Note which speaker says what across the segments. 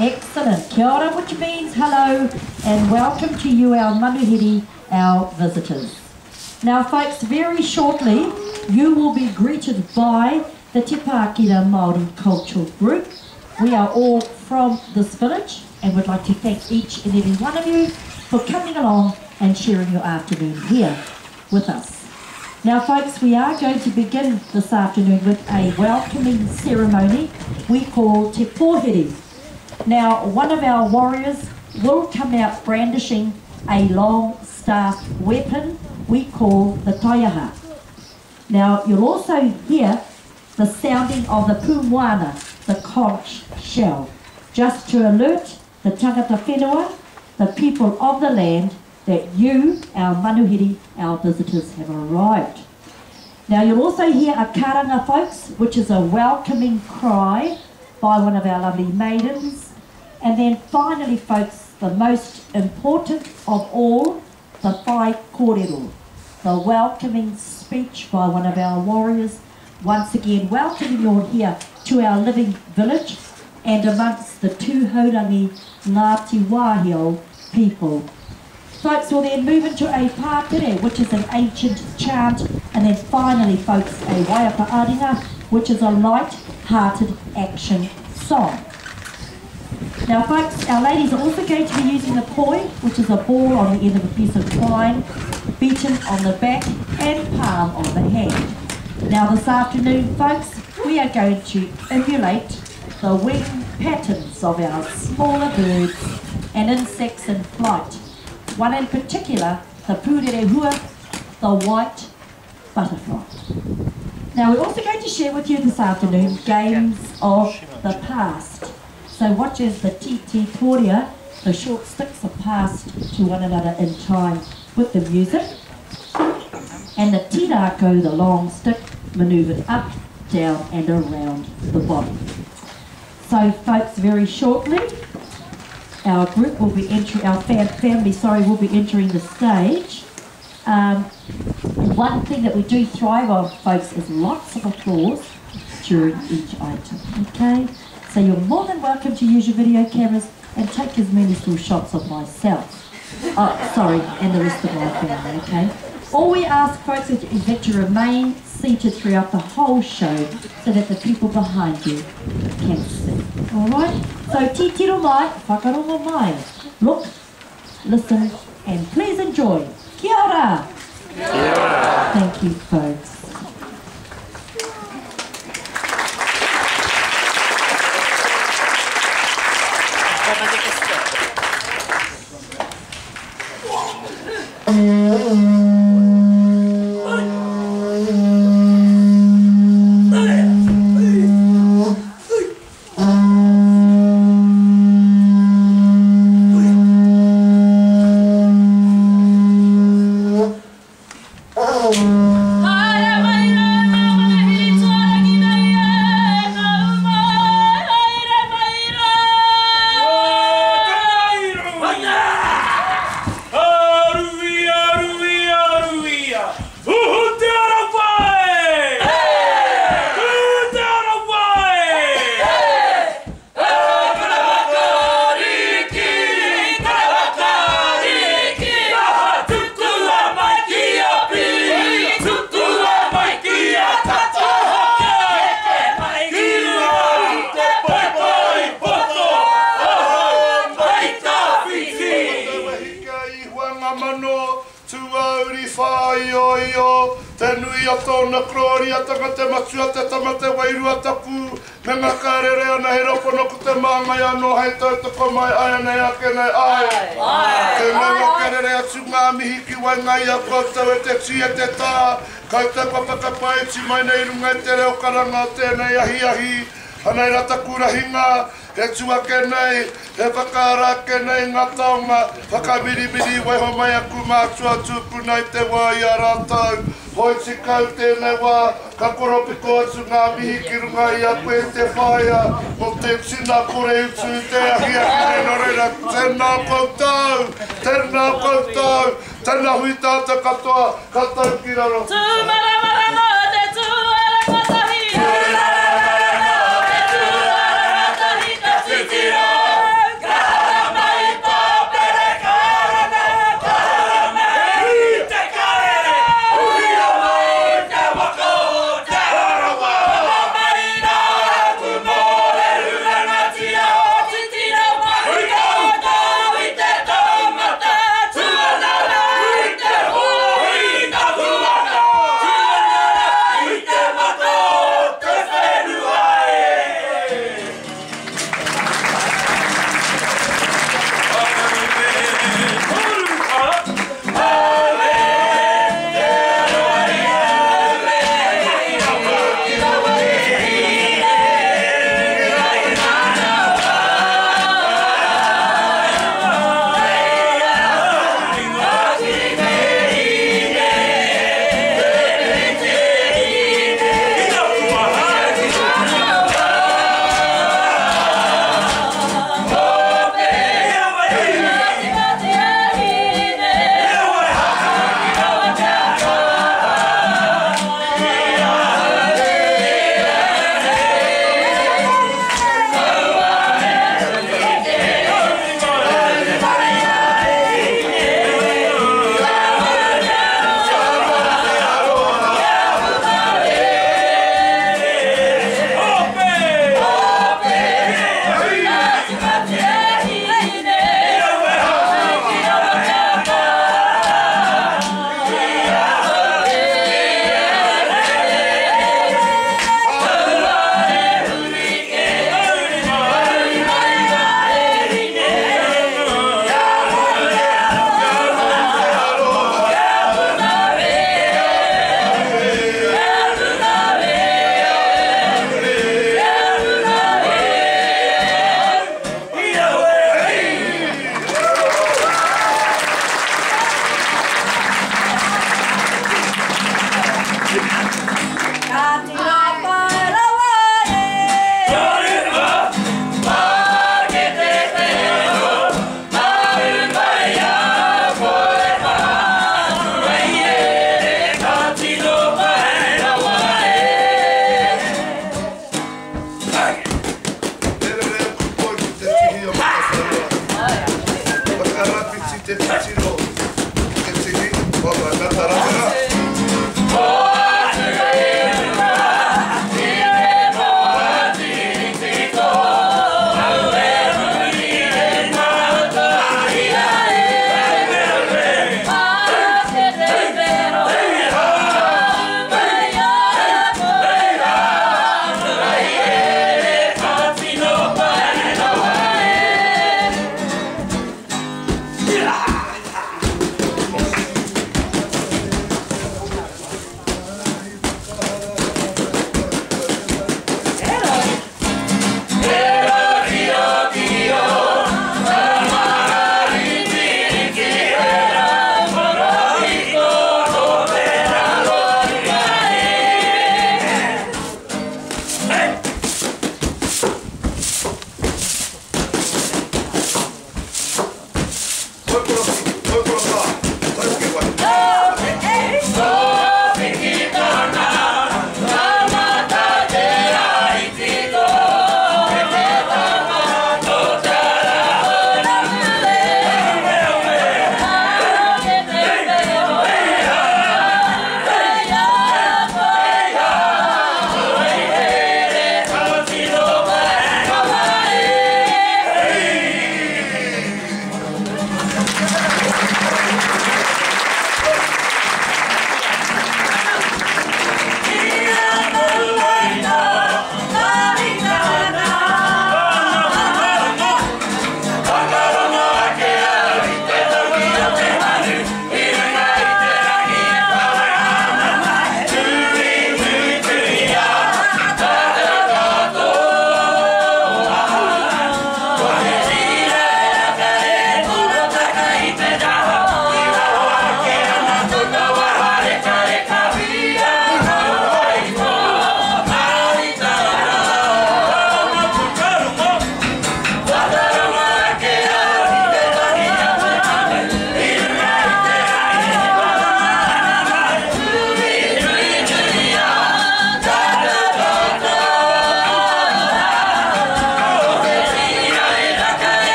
Speaker 1: Excellent. Kia ora, which means hello and welcome to you, our manuhiri, our visitors. Now folks, very shortly you will be greeted by the Te Pākehā Maori Cultural Group. We are all from this village and would like to thank each and every one of you for coming along and sharing your afternoon here with us. Now folks, we are going to begin this afternoon with a welcoming ceremony we call Te Pōhiri. Now one of our warriors will come out brandishing a long staff weapon we call the taiaha. Now you'll also hear the sounding of the pūmoana, the conch shell, just to alert the tangata whenua, the people of the land, that you, our manuhiri, our visitors, have arrived. Now you'll also hear a karanga, folks, which is a welcoming cry by one of our lovely maidens. And then finally, folks, the most important of all, the whai kōrero, the welcoming speech by one of our warriors, once again welcoming you all here to our living village and amongst the tūhaurangi Ngāti Wāhio people. Folks, will then move into a pātere, which is an ancient chant, and then finally, folks, a waiapa aringa, which is a light-hearted action song. Now folks, our ladies are also going to be using the poi, which is a ball on the end of a piece of twine, beaten on the back and palm of the hand. Now this afternoon, folks, we are going to emulate the wing patterns of our smaller birds and insects in flight. One in particular, the pūrerehua, the white butterfly. Now we're also going to share with you this afternoon games of the past. So watch as the titi toria, the short sticks, are passed to one another in time with the music. And the tirako, the long stick, manoeuvred up, down and around the body. So folks, very shortly, our group will be entering, our family will be entering the stage. One thing that we do thrive on, folks, is lots of applause during each item, okay? So you're more than welcome to use your video cameras and take as many still shots of myself. And the rest of my family, okay? All we ask, folks, is that you remain seated throughout the whole show so that the people behind you can see. Alright? So titiro mai, whakarongo mai. Look, listen, and please enjoy. Kia ora! Kia ora! Thank you, folks.
Speaker 2: Hanai rata kurahinga, he tuake nei, he whakarake nei ngā taonga, whakamiri wai ho mai aku mātua tūpu nei te wā i a rātau. Hoi te kau tēnei wā, ka koropiko atu ngā mihi ki runga i a koe te whaia, mo te tina kore utu te ahia kore no reira. Tēnā koutou, tēnā koutou, tēnā hui tātou katoa, katau ki raro. te titiro, ke tini, o ka tatarapera.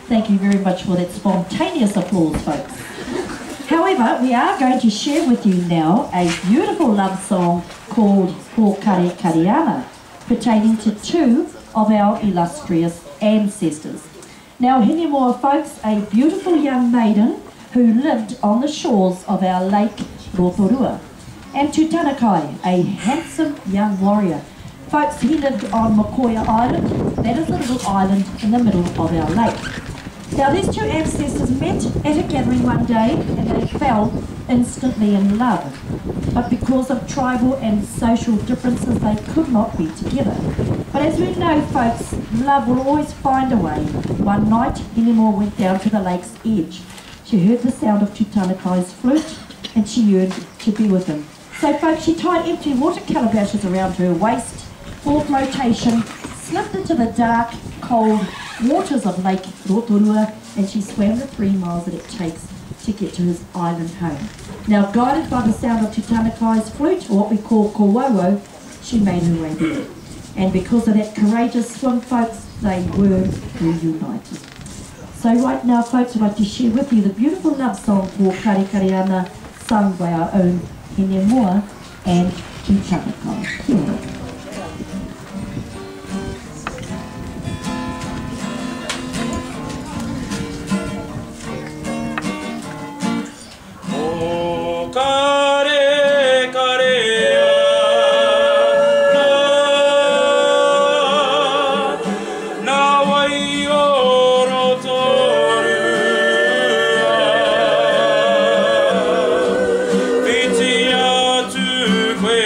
Speaker 1: Thank you very much for that spontaneous applause, folks. How However, we are going to share with you now a beautiful love song called Ko Kare Kareana, pertaining to two of our illustrious ancestors. Now, Hinemoa folks, a beautiful young maiden who lived on the shores of our lake Rotorua. And Tūtanakai, a handsome young warrior. Folks, he lived on Mokoia Island. That is a little island in the middle of our lake. Now, these two ancestors met at a gathering one day and they fell instantly in love. But because of tribal and social differences, they could not be together. But as we know, folks, love will always find a way. One night, Hinemoa went down to the lake's edge. She heard the sound of Tūtanakai's flute and she yearned to be with him. So, folks, she tied empty water calabashes around her waist, full of flotation, slipped into the dark, cold waters of Lake Rotorua, and she swam the 3 miles that it takes to get to his island home. Now, guided by the sound of Tūtanakai's flute, or what we call kowawo, she made her way there. And because of that courageous swim, folks, they were reunited. So right now, folks, I'd like to share with you the beautiful love song for Kare Kareana, sung by our own Hinemoa and Tūtanakai. Here we go.
Speaker 3: Queen.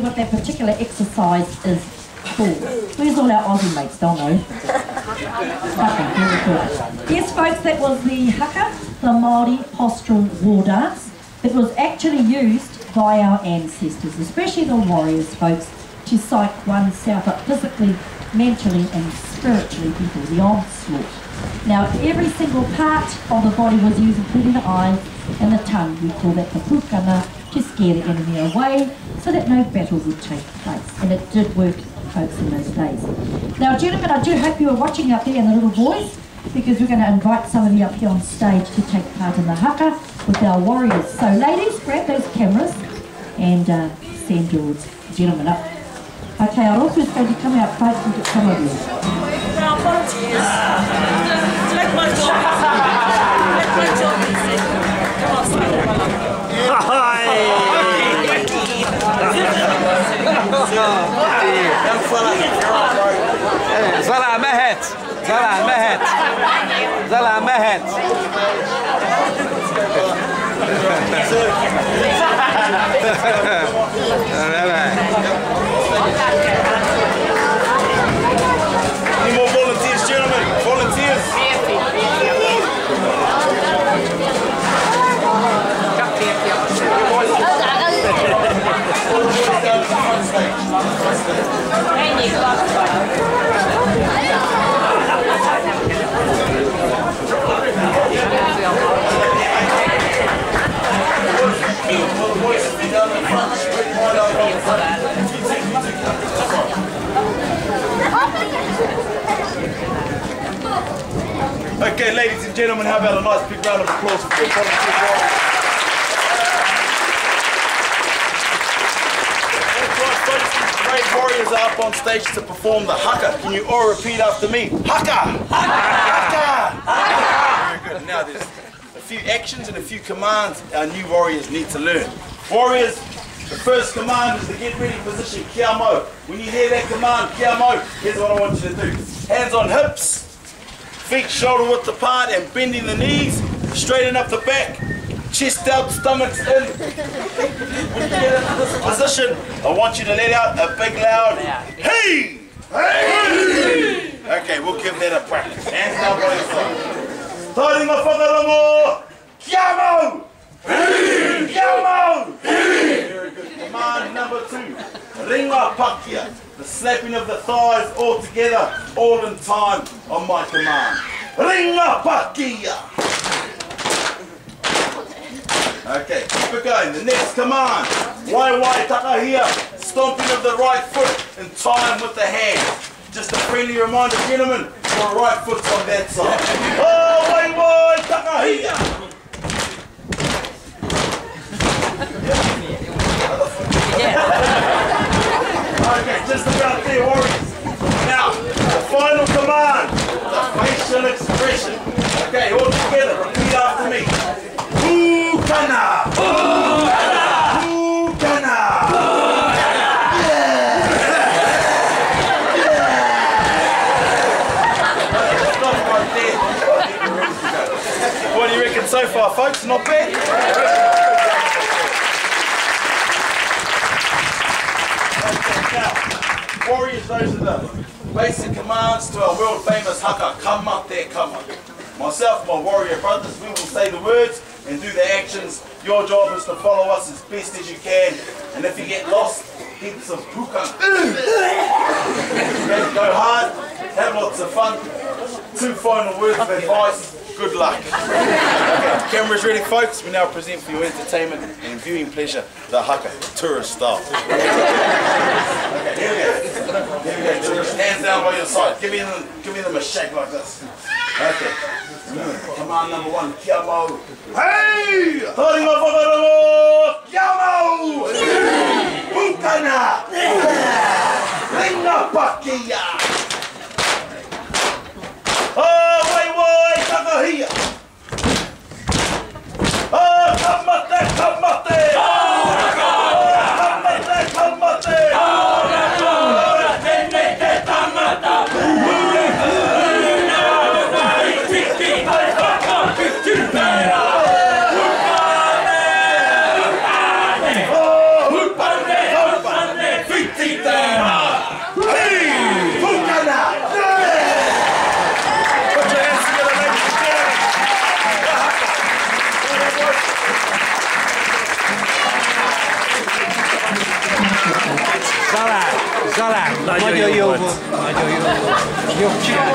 Speaker 1: what that particular exercise is called. Where's all our Aussie mates? Don't know. Okay, very good. Yes, folks, that was the haka, the Maori postural war dance. It was actually used by our ancestors, especially the warriors, folks, to psych oneself up physically, mentally and spiritually before the onslaught. Now, every single part of the body was used, including the eyes and the tongue. We call that the pukana, to scare the enemy away so that no battle would take place. And it did work, folks, in those days. Now, gentlemen, I do hope you are watching out there, and the little boys, because we're going to invite some of you up here on stage to take part in the haka with our warriors. So, ladies, grab those cameras and send your gentlemen up. Okay, our also is going to come out, folks, and get some of you.
Speaker 3: Now, volunteers. Take my job. Take my job. Come on, stand up.
Speaker 4: Zala Mehet. Zala Mehet. Zala Mehet.
Speaker 2: Any more volunteers, gentlemen? Volunteers? Okay, ladies and gentlemen, how about a nice big round of applause for the volunteer warriors? Brave warriors are up on stage to perform the haka. Can you all repeat after me? Haka! Haka! Haka! Very good. Now there's a few actions and a few commands our new warriors need to learn. Warriors, the first command is the get ready position, kia mau. When you hear that command, kia mau, here's what I want you to do. Hands on hips, feet shoulder width apart and bending the knees, straighten up the back. Chest out, stomach's in. When you get into this position, I want you to let out a big loud hey! Hey! Okay, we'll give that a practice. Hands down by your side. Taringa whakarango! Kia mau! Hey! Kia mau! Hey! Very good. Command number 2. Ringa pakia. The slapping of the thighs all together, all in time on my command. Ringa pakia! Okay, keep it going. The next command, wai takahia, stomping of the right foot in time with the hand. Just a friendly reminder, gentlemen, your right foot's on that side. Oh, wai takahia. Okay, just about there, warriors. Now, the final command, the facial expression. Okay, all together, repeat after me. Pukana! Pukana! Pukana! Stop right there. What do you reckon so far, folks? Not bad? Okay, now, warriors, those are the basic commands to our world famous haka. Come up there, come up. Myself, my warrior brothers, we will say the words and do the actions. Your job is to follow us as best as you can. And if you get lost, keep some puka. Okay, go hard, have lots of fun. 2 final words of advice. Good luck. Okay, cameras ready, folks. We now present for your entertainment and viewing pleasure the haka, tourist style. Okay, here we go. Here we go, tourist. Hands down by your side. Give me them a shake like this. Okay. Command number 1, kia mau. Hey! Taringa whakarango! Kia mau! Pukana! Ringa pakia! Oh, wai takahia! Oh, kamate, kamate! Kamate, kamate!
Speaker 4: Zala. Majo Yovo. Majo Yovo.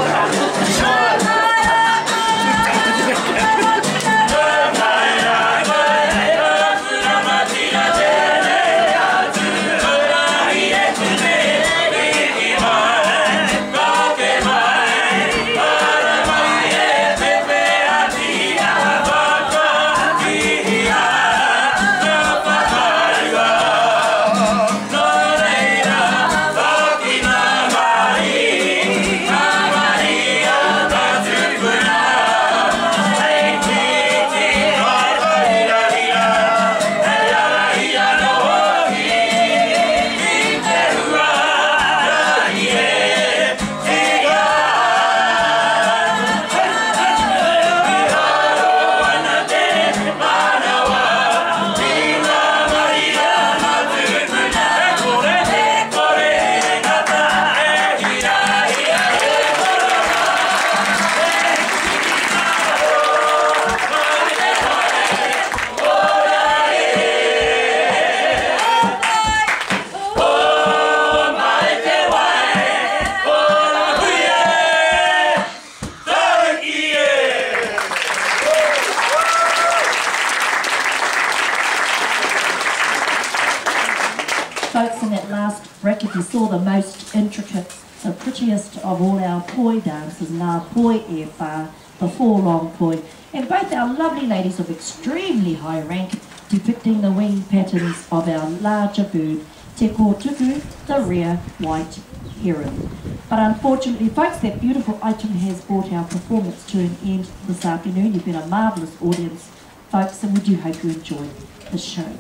Speaker 1: Folks, in that last bracket you saw the most intricate, the prettiest of all our poi dances, Ngā Poi e Whā, the four long poi, and both our lovely ladies of extremely high rank depicting the wing patterns of our larger bird, Te Kōtuku, the rare white heron. But unfortunately, folks, that beautiful item has brought our performance to an end this afternoon. You've been a marvellous audience, folks, and we do hope you enjoyed the show.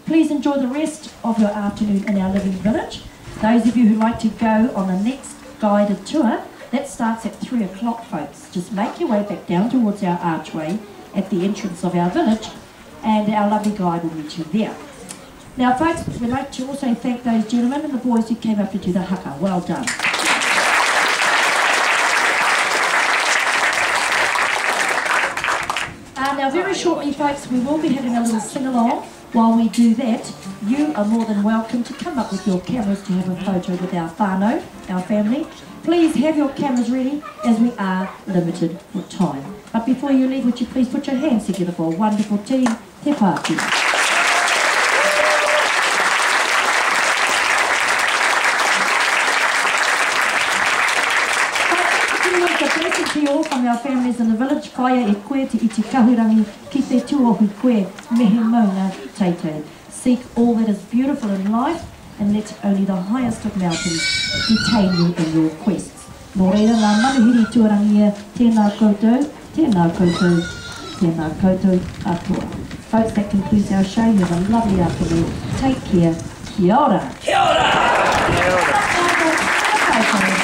Speaker 1: Please enjoy the rest of your afternoon in our living village. Those of you who like to go on the next guided tour, that starts at 3 o'clock, folks. Just make your way back down towards our archway at the entrance of our village, and our lovely guide will meet you there. Now, folks, we'd like to also thank those gentlemen and the boys who came up to do the haka. Well done. Now, very shortly, folks, we will be having a little sing-along. While we do that, you are more than welcome to come up with your cameras to have a photo with our whānau, our family. Please have your cameras ready, as we are limited for time. But before you leave, would you please put your hands together for a wonderful team, Te Pāti. To you all from our families in the village, kaia e koe te iti kahurangi ki te tuohu koe, mehe maunga teitei. Seek all that is beautiful in life and let only the highest of mountains detain you in your quests. Nō reira, ngā manuhiri tuarangia, tēnā koutou, tēnā koutou, tēnā koutou atua. Folks, that concludes our show. You have a lovely afternoon. Take care. Kia ora.
Speaker 4: Kia ora!
Speaker 1: Kia ora.